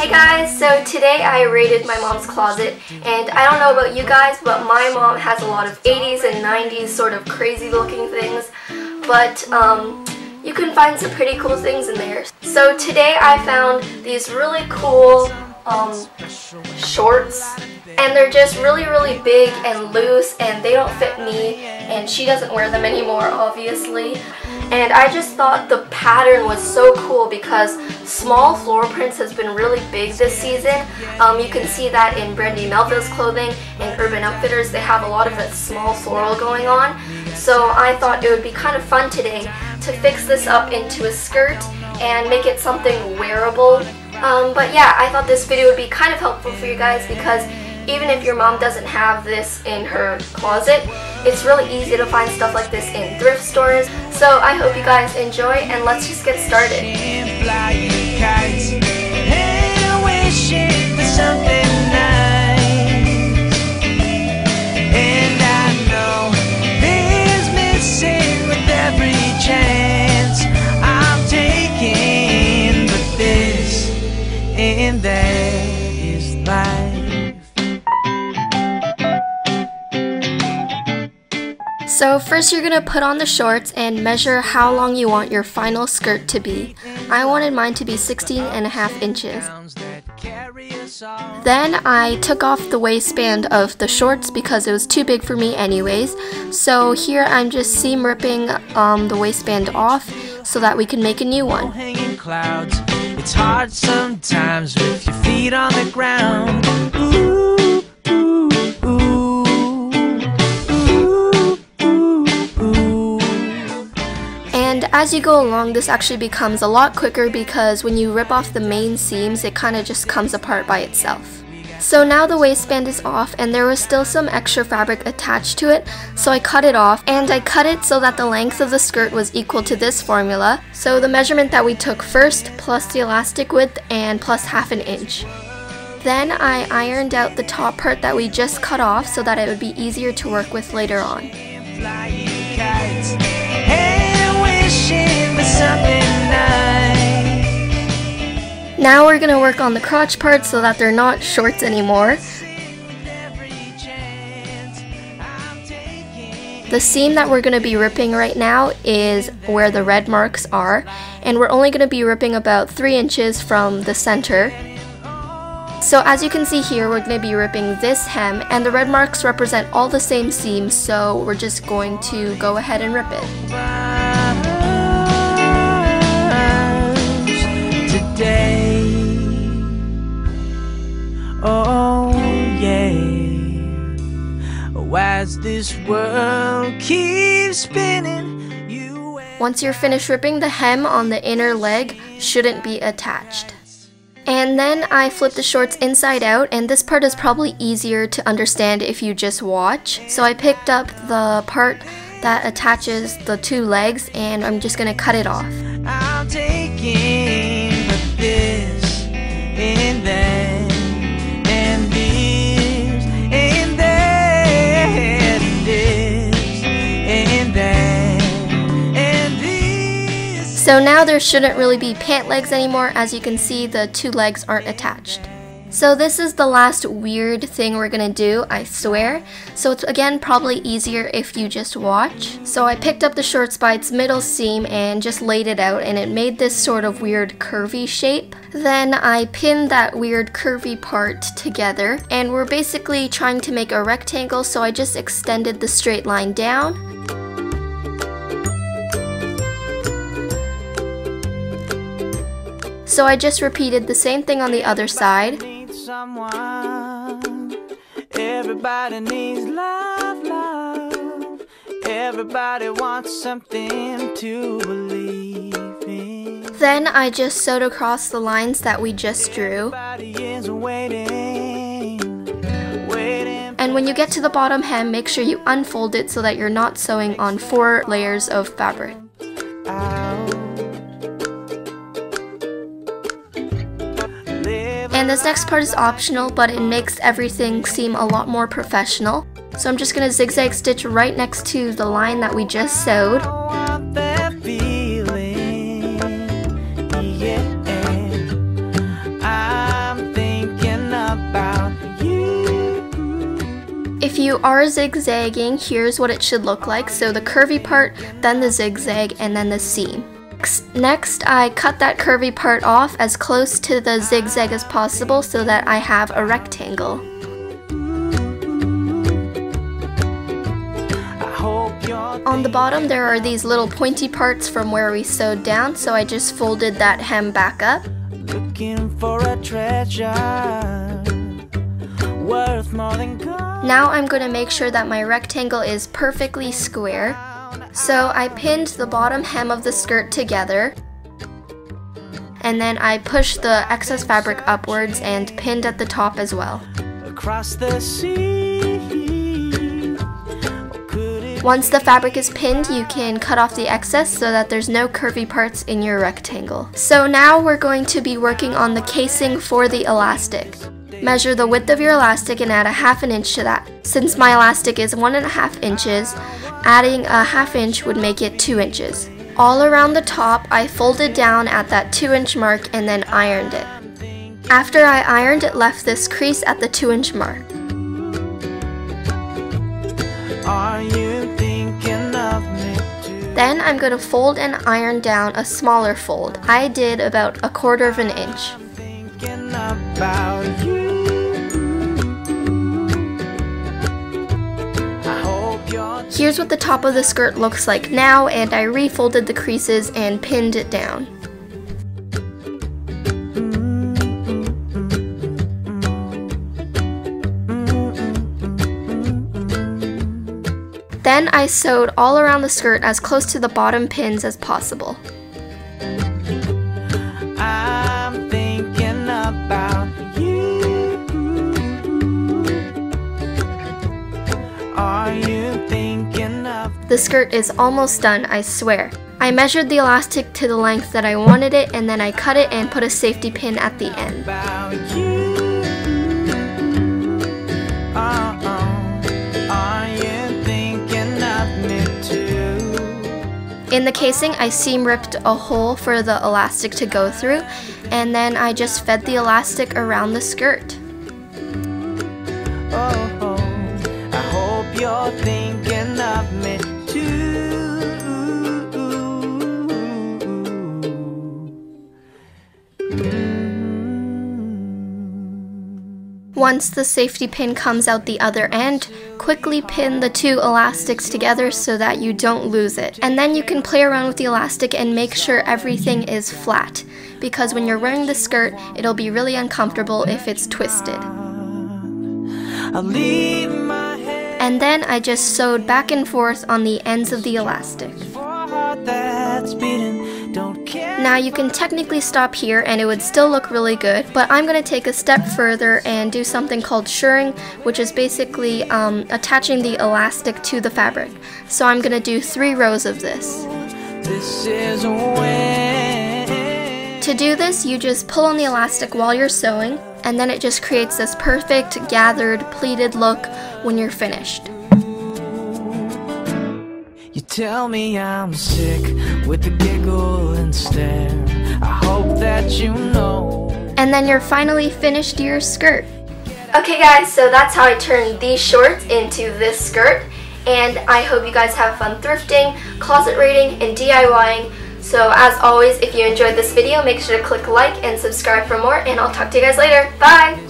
Hey guys, so today I raided my mom's closet, and I don't know about you guys, but my mom has a lot of 80s and 90s sort of crazy looking things, but you can find some pretty cool things in there. So today I found these really cool shorts, and they're just really big and loose, and they don't fit me, and she doesn't wear them anymore obviously. And I just thought the pattern was so cool because small floral prints has been really big this season. You can see that in Brandy Melville's clothing and Urban Outfitters. They have a lot of that small floral going on. So I thought it would be kind of fun today to fix this up into a skirt and make it something wearable. But yeah, I thought this video would be kind of helpful for you guys because even if your mom doesn't have this in her closet, it's really easy to find stuff like this in thrift stores. So I hope you guys enjoy, and let's just get started. So first you're going to put on the shorts and measure how long you want your final skirt to be. I wanted mine to be 16.5 inches. Then I took off the waistband of the shorts because it was too big for me anyways. So here I'm just seam ripping the waistband off so that we can make a new one. It's hard sometimes with your feet on the ground. And as you go along, this actually becomes a lot quicker because when you rip off the main seams, it kind of just comes apart by itself. So now the waistband is off, and there was still some extra fabric attached to it, so I cut it off, and I cut it so that the length of the skirt was equal to this formula. So the measurement that we took first, plus the elastic width, and plus ½ inch. Then I ironed out the top part that we just cut off so that it would be easier to work with later on. Now we're going to work on the crotch part so that they're not shorts anymore. The seam that we're going to be ripping right now is where the red marks are, and we're only going to be ripping about 3 inches from the center. So as you can see here, we're going to be ripping this hem, and the red marks represent all the same seams, so we're just going to go ahead and rip it. Oh yeah, as this world keeps spinning, Once you're finished ripping, the hem on the inner leg shouldn't be attached. And then I flipped the shorts inside out, and this part is probably easier to understand if you just watch. So I picked up the part that attaches the two legs, and I'm just gonna cut it off. I'm taking this and that. So now there shouldn't really be pant legs anymore. As you can see, the two legs aren't attached. So this is the last weird thing we're gonna do, I swear. So it's again probably easier if you just watch. So I picked up the shorts by its middle seam and just laid it out, and it made this sort of weird curvy shape. Then I pinned that weird curvy part together, and we're basically trying to make a rectangle, so I just extended the straight line down. So I just repeated the same thing on the other side. Everybody needs love, love. Everybody wants something to believe in. Then I just sewed across the lines that we just drew. And when you get to the bottom hem, make sure you unfold it so that you're not sewing on 4 layers of fabric. And this next part is optional, but it makes everything seem a lot more professional. So I'm just going to zigzag stitch right next to the line that we just sewed. I'm you are zigzagging, here's what it should look like. So the curvy part, then the zigzag, and then the seam. Next, I cut that curvy part off as close to the zigzag as possible so that I have a rectangle. On the bottom, there are these little pointy parts from where we sewed down, so I just folded that hem back up. Looking for a treasure worth more than gold. Now I'm going to make sure that my rectangle is perfectly square. So I pinned the bottom hem of the skirt together, and then I pushed the excess fabric upwards and pinned at the top as well. Across the sea. Once the fabric is pinned, you can cut off the excess so that there's no curvy parts in your rectangle. So now we're going to be working on the casing for the elastic. Measure the width of your elastic and add a ½ inch to that. Since my elastic is 1½ inches, adding a ½ inch would make it 2 inches. All around the top, I folded down at that 2-inch mark and then ironed it. After I ironed, it left this crease at the 2-inch mark. Are you thinking of me too? Then I'm going to fold and iron down a smaller fold. I did about 1/4 inch. Thinking about you. I hope you're Here's what the top of the skirt looks like now, and I refolded the creases and pinned it down. Then I sewed all around the skirt as close to the bottom pins as possible. I'm thinking about you. Are you thinking of The skirt is almost done, I swear. I measured the elastic to the length that I wanted it, and then I cut it and put a safety pin at the end. about you? Are you thinking of me too? In the casing, I seam ripped a hole for the elastic to go through, and then I just fed the elastic around the skirt. Oh, I hope you're thinking of me too. Once the safety pin comes out the other end, quickly pin the 2 elastics together so that you don't lose it. And then you can play around with the elastic and make sure everything is flat, because when you're wearing the skirt, it'll be really uncomfortable if it's twisted. I'll leave my head And then I just sewed back and forth on the ends of the elastic. for a heart that's beating. Don't care. Now you can technically stop here and it would still look really good, but I'm going to take a step further and do something called shirring, which is basically attaching the elastic to the fabric. So I'm going to do 3 rows of this. This is when. To do this, you just pull on the elastic while you're sewing, and then it just creates this perfect gathered pleated look when you're finished. You tell me I'm sick with the giggle and stare. I hope that you know. And then you're finally finished your skirt. Okay guys, so that's how I turned these shorts into this skirt. And I hope you guys have fun thrifting, closet raiding, and DIYing. So as always, if you enjoyed this video, make sure to click like and subscribe for more, and I'll talk to you guys later. Bye!